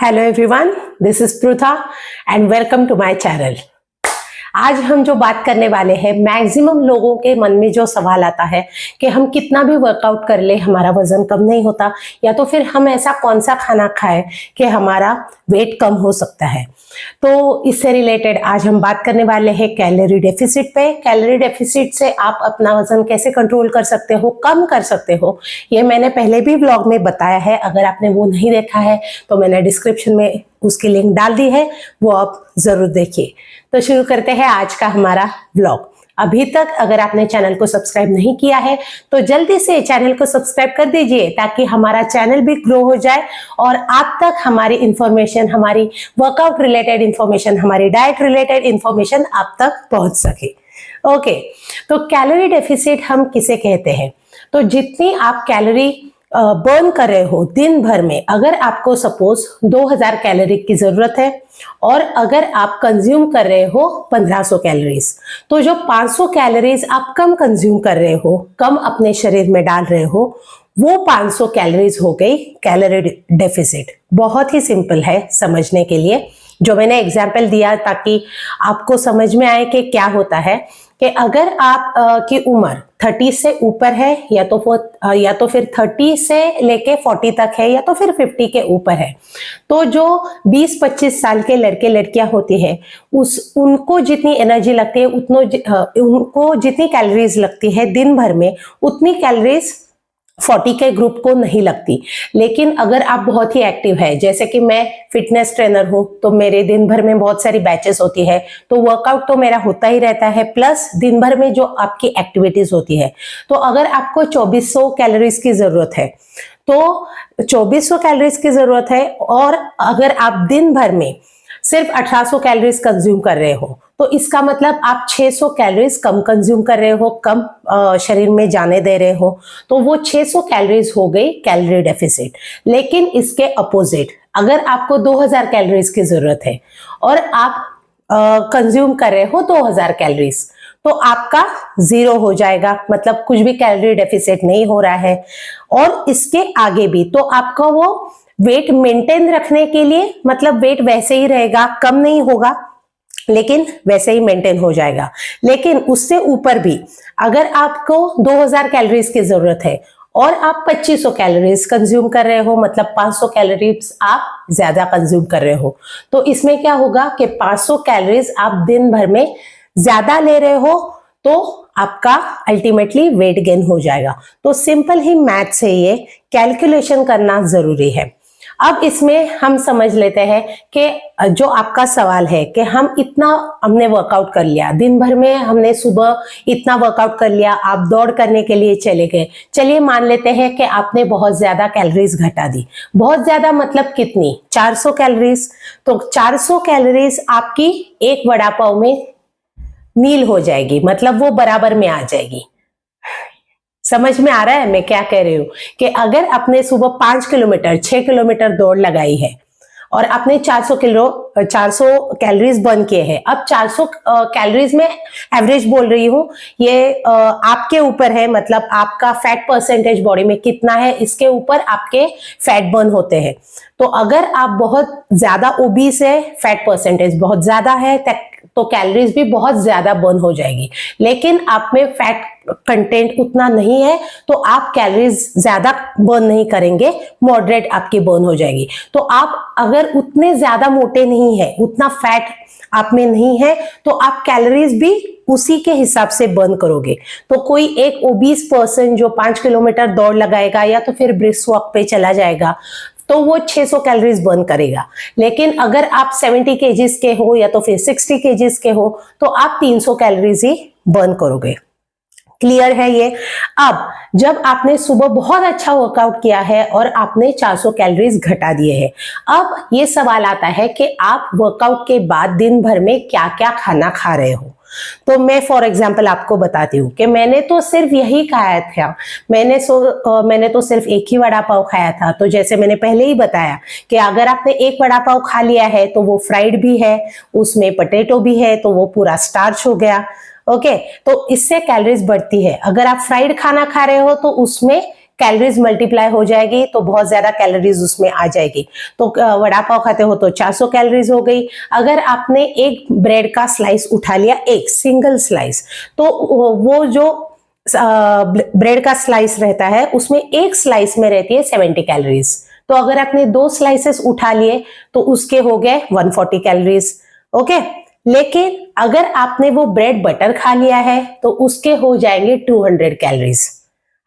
Hello everyone, this is Pritha and welcome to my channel. आज हम जो बात करने वाले हैं, मैक्सिमम लोगों के मन में जो सवाल आता है कि हम कितना भी वर्कआउट कर ले हमारा वजन कम नहीं होता, या तो फिर हम ऐसा कौन सा खाना खाएं कि हमारा वेट कम हो सकता है। तो इससे रिलेटेड आज हम बात करने वाले हैं कैलोरी डेफिसिट पे। कैलोरी डेफिसिट से आप अपना वजन कैसे कंट्रोल कर सकते हो, कम कर सकते हो, ये मैंने पहले भी ब्लॉग में बताया है। अगर आपने वो नहीं देखा है तो मैंने डिस्क्रिप्शन में उसकी लिंक डाल दी है, वो आप जरूर देखिए। तो शुरू करते हैं आज का हमारा ब्लॉग। अभी तक अगर आपने चैनल को सब्सक्राइब नहीं किया है तो जल्दी से चैनल को सब्सक्राइब कर दीजिए, ताकि हमारा चैनल भी ग्रो हो जाए और आप तक हमारी इंफॉर्मेशन, हमारी वर्कआउट रिलेटेड इंफॉर्मेशन, हमारी डाइट रिलेटेड इंफॉर्मेशन आप तक पहुंच सके। ओके, तो कैलोरी डेफिसिट हम किसे कहते हैं? तो जितनी आप कैलोरी बर्न कर रहे हो दिन भर में, अगर आपको सपोज 2000 कैलोरी की जरूरत है और अगर आप कंज्यूम कर रहे हो 1500 कैलोरीज, तो जो 500 कैलोरीज आप कम कंज्यूम कर रहे हो, कम अपने शरीर में डाल रहे हो, वो 500 कैलोरीज हो गई कैलोरी डेफिसिट। बहुत ही सिंपल है समझने के लिए, जो मैंने एग्जाम्पल दिया ताकि आपको समझ में आए कि क्या होता है। कि अगर आप की उम्र 30 से ऊपर है, या तो फिर 30 से लेके 40 तक है, या तो फिर 50 के ऊपर है, तो जो 20-25 साल के लड़के लड़कियां होती है, उनको जितनी एनर्जी लगती है, उनको जितनी कैलोरीज लगती है दिन भर में, उतनी कैलोरीज 40 के ग्रुप को नहीं लगती। लेकिन अगर आप बहुत ही एक्टिव है, जैसे कि मैं फिटनेस ट्रेनर हूं, तो मेरे दिन भर में बहुत सारी बैचेस होती है, तो वर्कआउट तो मेरा होता ही रहता है, प्लस दिन भर में जो आपकी एक्टिविटीज होती है। तो अगर आपको 2400 कैलोरीज की जरूरत है, तो 2400 कैलोरीज की जरूरत है, और अगर आप दिन भर में सिर्फ 1800 कैलोरीज कंज्यूम कर रहे हो, तो इसका मतलब आप 600 कैलोरीज कम कंज्यूम कर रहे हो, कम शरीर में जाने दे रहे हो। तो वो 600 कैलोरीज हो गई कैलोरी डेफिसिट। लेकिन इसके अपोजिट, अगर आपको 2000 कैलोरीज की जरूरत है और आप कंज्यूम कर रहे हो 2000 कैलोरीज, तो आपका जीरो हो जाएगा, मतलब कुछ भी कैलोरी डेफिसिट नहीं हो रहा है। और इसके आगे भी तो आपका वो वेट मेंटेन रखने के लिए, मतलब वेट वैसे ही रहेगा, कम नहीं होगा, लेकिन वैसे ही मेंटेन हो जाएगा। लेकिन उससे ऊपर भी अगर आपको 2000 कैलोरीज की जरूरत है और आप 2500 कैलोरीज कंज्यूम कर रहे हो, मतलब 500 कैलोरीज आप ज्यादा कंज्यूम कर रहे हो, तो इसमें क्या होगा कि 500 कैलोरीज आप दिन भर में ज्यादा ले रहे हो, तो आपका अल्टीमेटली वेट गेन हो जाएगा। तो सिंपल ही मैथ्स है, ये कैलकुलेशन करना जरूरी है। अब इसमें हम समझ लेते हैं कि जो आपका सवाल है कि हमने वर्कआउट कर लिया दिन भर में, हमने सुबह इतना वर्कआउट कर लिया, आप दौड़ करने के लिए चले गए। चलिए मान लेते हैं कि आपने बहुत ज्यादा कैलोरीज घटा दी। बहुत ज्यादा मतलब कितनी? 400 कैलोरीज। तो 400 कैलोरीज आपकी एक वड़ा पाव में नील हो जाएगी, मतलब वो बराबर में आ जाएगी। समझ में आ रहा है मैं क्या कह रही हूँ? कि अगर आपने सुबह 5 किलोमीटर 6 किलोमीटर दौड़ लगाई है और आपने 400 कैलोरीज बर्न किए हैं, अब 400 कैलोरीज में एवरेज बोल रही हूँ, ये आपके ऊपर है, मतलब आपका फैट परसेंटेज बॉडी में कितना है, इसके ऊपर आपके फैट बर्न होते हैं। तो अगर आप बहुत ज्यादा ओबीस है, फैट परसेंटेज बहुत ज्यादा है, तो कैलोरीज भी बहुत ज्यादा बर्न हो जाएगी। लेकिन आप में फैट कंटेंट उतना नहीं है, तो आप कैलोरीज ज्यादा बर्न नहीं करेंगे, मॉडरेट आपकी बर्न हो जाएगी। तो आप अगर उतने ज्यादा मोटे नहीं है, उतना फैट आप में नहीं है, तो आप कैलोरीज भी उसी के हिसाब से बर्न करोगे। तो कोई एक ओबीस पर्सन जो 5 किलोमीटर दौड़ लगाएगा या तो फिर ब्रिस्क वॉक पे चला जाएगा, तो वो 600 कैलोरीज बर्न करेगा। लेकिन अगर आप 70 केजीज के हो या तो फिर 60 केजीज के हो, तो आप 300 कैलोरीज ही बर्न करोगे। क्लियर है ये? अब जब आपने सुबह बहुत अच्छा वर्कआउट किया है और आपने 400 कैलोरीज घटा दिए हैं, अब ये सवाल आता है कि आप वर्कआउट के बाद दिन भर में क्या क्या खाना खा रहे हो। तो मैं फॉर एग्जांपल आपको बताती हूँ कि मैंने तो सिर्फ यही खाया था। मैंने तो सिर्फ एक ही वड़ा पाव खाया था। तो जैसे मैंने पहले ही बताया कि अगर आपने एक वड़ा पाव खा लिया है तो वो फ्राइड भी है, उसमें पोटैटो भी है, तो वो पूरा स्टार्च हो गया। ओके, तो इससे कैलोरीज बढ़ती है। अगर आप फ्राइड खाना खा रहे हो तो उसमें कैलोरीज मल्टीप्लाई हो जाएगी तो बहुत ज्यादा कैलोरीज उसमें आ जाएगी। तो वड़ा पाव खाते हो तो 400 कैलोरीज हो गई। अगर आपने एक ब्रेड का स्लाइस उठा लिया, एक सिंगल स्लाइस, तो वो जो ब्रेड का स्लाइस रहता है उसमें एक स्लाइस में रहती है 70 कैलोरीज। तो अगर आपने 2 स्लाइसेस उठा लिए तो उसके हो गए 140 कैलोरीज। ओके, लेकिन अगर आपने वो ब्रेड बटर खा लिया है तो उसके हो जाएंगे 200 कैलोरीज।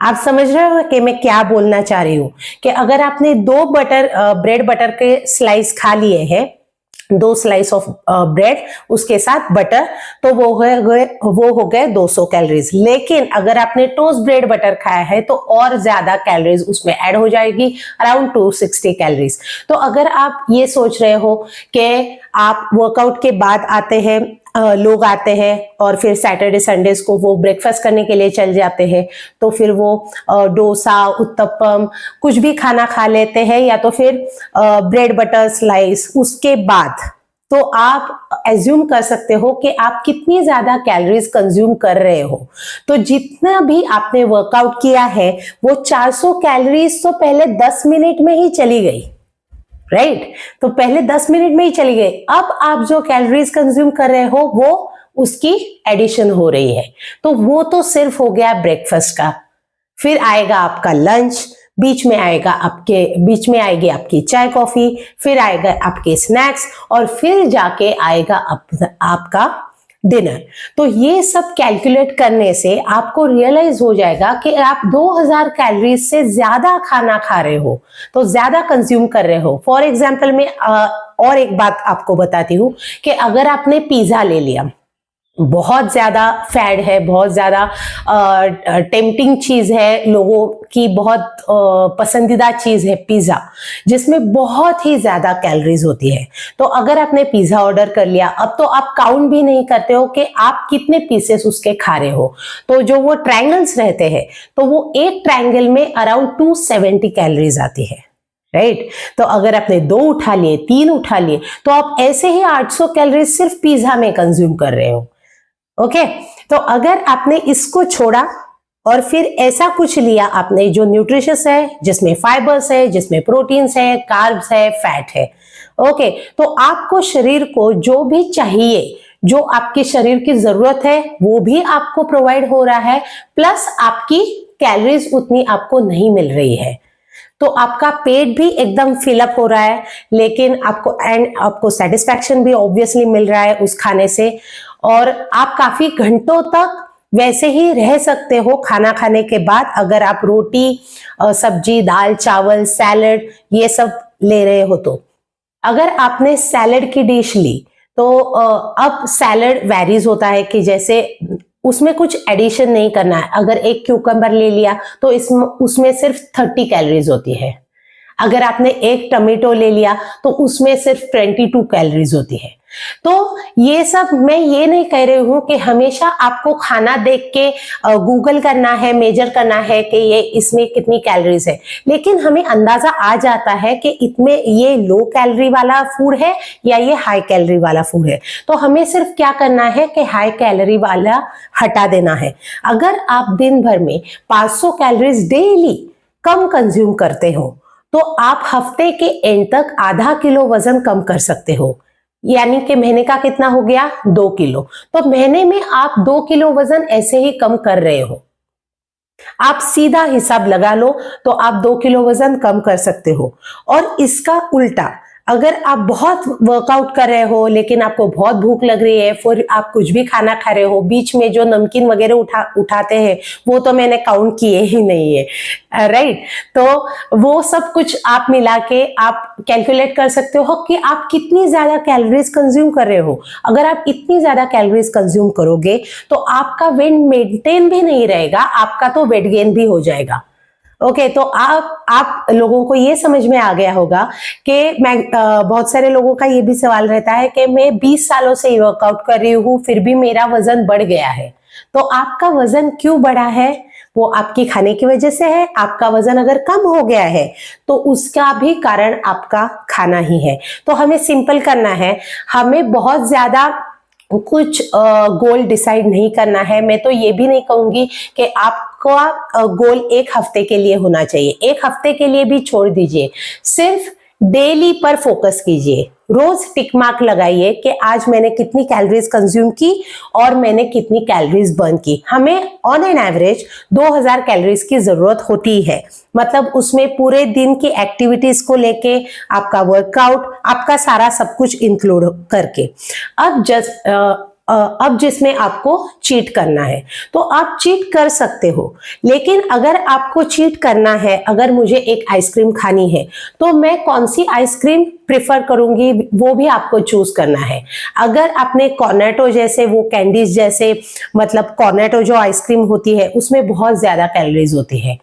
आप समझ रहे हो कि मैं क्या बोलना चाह रही हूँ? कि अगर आपने 2 ब्रेड बटर के स्लाइस खा लिए हैं, 2 स्लाइस ऑफ ब्रेड उसके साथ बटर, तो वो हो गए 200 कैलोरीज। लेकिन अगर आपने टोस्ट ब्रेड बटर खाया है तो और ज्यादा कैलोरीज उसमें ऐड हो जाएगी, अराउंड 260 कैलोरीज। तो अगर आप ये सोच रहे हो कि आप वर्कआउट के बाद आते हैं, लोग आते हैं और फिर सैटरडे संडेज को वो ब्रेकफास्ट करने के लिए चल जाते हैं, तो फिर वो डोसा, उत्तपम कुछ भी खाना खा लेते हैं, या तो फिर ब्रेड बटर स्लाइस उसके बाद, तो आप एज्यूम कर सकते हो कि आप कितनी ज्यादा कैलोरीज कंज्यूम कर रहे हो। तो जितना भी आपने वर्कआउट किया है वो 400 कैलोरीज तो पहले 10 मिनट में ही चली गई, राइट? तो पहले 10 मिनट में ही चली गई। अब आप जो कैलोरीज कंज्यूम कर रहे हो वो उसकी एडिशन हो रही है। तो वो तो सिर्फ हो गया ब्रेकफास्ट का। फिर आएगा आपका लंच, बीच में आएगी आपकी चाय कॉफी, फिर आएगा आपके स्नैक्स, और फिर जाके आएगा आपका डिनर। तो ये सब कैलकुलेट करने से आपको रियलाइज हो जाएगा कि आप 2000 कैलोरीज से ज्यादा खाना खा रहे हो, तो ज्यादा कंज्यूम कर रहे हो। फॉर एग्जाम्पल मैं और एक बात आपको बताती हूँ कि अगर आपने पिज्जा ले लिया, बहुत ज्यादा फैड है, बहुत ज्यादा टेम्पटिंग चीज है, लोगों की बहुत पसंदीदा चीज है पिज्जा, जिसमें बहुत ही ज्यादा कैलोरीज होती है। तो अगर आपने पिज्जा ऑर्डर कर लिया, अब तो आप काउंट भी नहीं करते हो कि आप कितने पीसेस उसके खा रहे हो। तो जो वो ट्रायंगल्स रहते हैं, तो वो एक ट्रायंगल में अराउंड 270 कैलोरीज आती है, राइट? तो अगर आपने 2 उठा लिए, 3 उठा लिए, तो आप ऐसे ही 800 कैलोरीज सिर्फ पिज्जा में कंज्यूम कर रहे हो। ओके, तो अगर आपने इसको छोड़ा और फिर ऐसा कुछ लिया आपने जो न्यूट्रिशियस है, जिसमें फाइबर्स है, जिसमें प्रोटीन्स है, कार्ब्स है, फैट है, ओके, तो आपको शरीर को जो भी चाहिए, जो आपके शरीर की जरूरत है, वो भी आपको प्रोवाइड हो रहा है, प्लस आपकी कैलोरीज उतनी आपको नहीं मिल रही है। तो आपका पेट भी एकदम फिलअप हो रहा है, लेकिन आपको सेटिस्फैक्शन भी ऑब्वियसली मिल रहा है उस खाने से, और आप काफी घंटों तक वैसे ही रह सकते हो खाना खाने के बाद, अगर आप रोटी, सब्जी, दाल, चावल, सैलड ये सब ले रहे हो। तो अगर आपने सैलड की डिश ली, तो अब सैलड वेरीज होता है कि जैसे उसमें कुछ एडिशन नहीं करना है। अगर एक क्यूकम्बर ले लिया तो उसमें सिर्फ 30 कैलोरीज होती है। अगर आपने एक टमेटो ले लिया तो उसमें सिर्फ 22 कैलोरीज होती है। तो ये सब मैं ये नहीं कह रही हूं कि हमेशा आपको खाना देख के गूगल करना है, मेजर करना है कि ये इसमें कितनी कैलोरीज है, लेकिन हमें अंदाजा आ जाता है कि इसमें ये लो कैलोरी वाला फूड है या ये हाई कैलोरी वाला फूड है। तो हमें सिर्फ क्या करना है कि हाई कैलोरी वाला हटा देना है। अगर आप दिन भर में 500 कैलोरीज डेली कम कंज्यूम करते हो तो आप हफ्ते के एंड तक आधा किलो वजन कम कर सकते हो, यानी कि महीने का कितना हो गया, 2 किलो। तो महीने में आप 2 किलो वजन ऐसे ही कम कर रहे हो। आप सीधा हिसाब लगा लो तो आप 2 किलो वजन कम कर सकते हो। और इसका उल्टा, अगर आप बहुत वर्कआउट कर रहे हो लेकिन आपको बहुत भूख लग रही है, फिर आप कुछ भी खाना खा रहे हो, बीच में जो नमकीन वगैरह उठाते हैं वो तो मैंने काउंट किए ही नहीं है, राइट? तो वो सब कुछ आप मिला के आप कैलकुलेट कर सकते हो कि आप कितनी ज्यादा कैलोरीज कंज्यूम कर रहे हो। अगर आप इतनी ज्यादा कैलोरीज कंज्यूम करोगे तो आपका वेट मेंटेन भी नहीं रहेगा, आपका तो वेट गेन भी हो जाएगा। ओके, तो आप लोगों को ये समझ में आ गया होगा कि बहुत सारे लोगों का ये भी सवाल रहता है कि मैं 20 सालों से वर्कआउट कर रही हूँ फिर भी मेरा वजन बढ़ गया है। तो आपका वजन क्यों बढ़ा है? वो आपकी खाने की वजह से है। आपका वजन अगर कम हो गया है तो उसका भी कारण आपका खाना ही है। तो हमें सिंपल करना है, हमें बहुत ज्यादा कुछ गोल डिसाइड नहीं करना है। मैं तो ये भी नहीं कहूंगी कि आपका गोल एक हफ्ते के लिए होना चाहिए, एक हफ्ते के लिए भी छोड़ दीजिए। सिर्फ डेली पर फोकस कीजिए, रोज टिक मार्क लगाइए कि आज मैंने कितनी कैलोरीज कंज्यूम की और मैंने कितनी कैलोरीज बर्न की। हमें ऑन एन एवरेज 2000 कैलोरीज की जरूरत होती है, मतलब उसमें पूरे दिन की एक्टिविटीज को लेके, आपका वर्कआउट, आपका सारा सब कुछ इंक्लूड करके। अब जिसमें आपको चीट करना है तो आप चीट कर सकते हो, लेकिन अगर आपको चीट करना है, अगर मुझे एक आइसक्रीम खानी है तो मैं कौन सी आइसक्रीम प्रिफर करूंगी वो भी आपको चूज करना है। अगर आपने कॉर्नेटो जैसे वो कैंडीज जैसे, मतलब कॉर्नेटो जो आइसक्रीम होती है उसमें बहुत ज्यादा कैलोरीज होती है।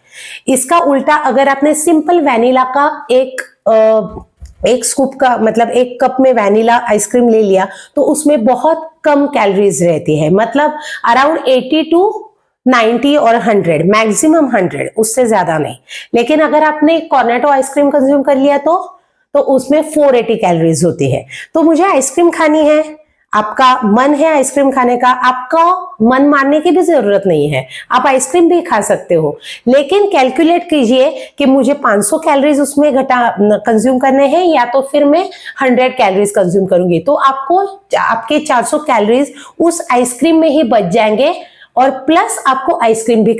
इसका उल्टा अगर आपने सिंपल वैनिला का एक स्कूप का, मतलब एक कप में वैनिला आइसक्रीम ले लिया तो उसमें बहुत कम कैलोरीज रहती है, मतलब अराउंड 80 टू 90 और 100, मैक्सिमम 100, उससे ज्यादा नहीं। लेकिन अगर आपने कॉर्नेटो आइसक्रीम कंज्यूम कर लिया तो उसमें 480 कैलोरीज होती है। तो मुझे आइसक्रीम खानी है, आपका मन है आइसक्रीम खाने का, आपका मन मानने की भी जरूरत नहीं है, आप आइसक्रीम भी खा सकते हो, लेकिन कैलकुलेट कीजिए कि मुझे 500 कैलोरीज उसमें कंज्यूम करने हैं या तो फिर मैं 100 कैलोरीज कंज्यूम करूंगी। तो आपके 400 कैलोरीज उस आइसक्रीम में ही बच जाएंगे और प्लस आपको आइसक्रीम भी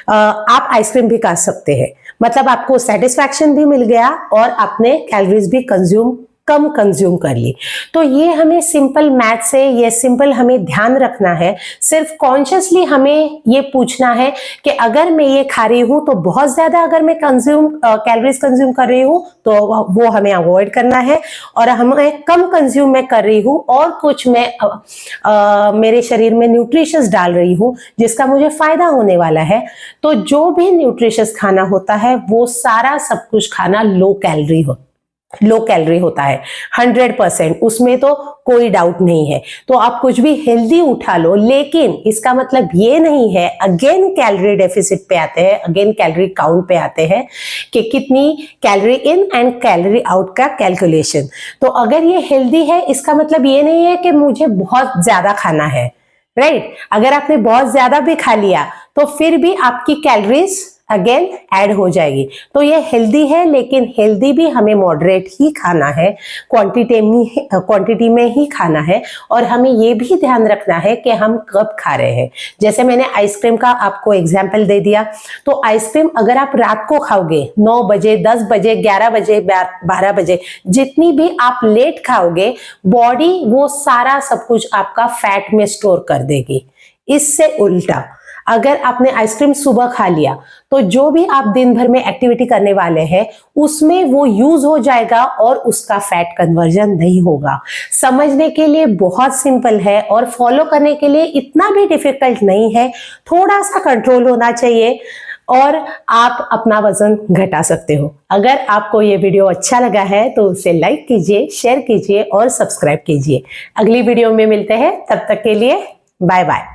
आप आइसक्रीम भी खा सकते हैं, मतलब आपको सेटिस्फैक्शन भी मिल गया और आपने कैलोरीज भी कम कंज्यूम कर ली। तो ये हमें सिंपल मैथ से, ये सिंपल हमें ध्यान रखना है। सिर्फ कॉन्शियसली हमें ये पूछना है कि अगर मैं ये खा रही हूं तो बहुत ज्यादा अगर मैं कैलोरीज कंज्यूम कर रही हूं तो वो हमें अवॉइड करना है, और हमें कम कंज्यूम मैं कर रही हूं और कुछ मैं मेरे शरीर में न्यूट्रिशंस डाल रही हूं जिसका मुझे फायदा होने वाला है। तो जो भी न्यूट्रिशंस खाना होता है वो सारा सब कुछ खाना लो कैलोरी होता है 100%, उसमें तो कोई डाउट नहीं है। तो आप कुछ भी हेल्दी उठा लो, लेकिन इसका मतलब ये नहीं है, अगेन कैलोरी डेफिसिट पे आते हैं, अगेन कैलोरी काउंट पे आते हैं कि कितनी calorie in and calorie out का कैलकुलेशन। तो अगर ये हेल्दी है इसका मतलब ये नहीं है कि मुझे बहुत ज्यादा खाना है, राइट? अगर आपने बहुत ज्यादा भी खा लिया तो फिर भी आपकी कैलोरीज अगेन ऐड हो जाएगी। तो ये हेल्दी है, लेकिन हेल्दी भी हमें मॉडरेट ही खाना है, क्वांटिटी में ही खाना है, और हमें ये भी ध्यान रखना है कि हम कब खा रहे हैं। जैसे मैंने आइसक्रीम का आपको एग्जाम्पल दे दिया, तो आइसक्रीम अगर आप रात को खाओगे 9 बजे, 10 बजे, 11 बजे, 12 बजे, जितनी भी आप लेट खाओगे, बॉडी वो सारा सब कुछ आपका फैट में स्टोर कर देगी। इससे उल्टा अगर आपने आइसक्रीम सुबह खा लिया तो जो भी आप दिन भर में एक्टिविटी करने वाले हैं उसमें वो यूज हो जाएगा और उसका फैट कन्वर्जन नहीं होगा। समझने के लिए बहुत सिंपल है और फॉलो करने के लिए इतना भी डिफिकल्ट नहीं है, थोड़ा सा कंट्रोल होना चाहिए और आप अपना वजन घटा सकते हो। अगर आपको ये वीडियो अच्छा लगा है तो उसे लाइक कीजिए, शेयर कीजिए और सब्सक्राइब कीजिए। अगली वीडियो में मिलते हैं, तब तक के लिए बाय बाय।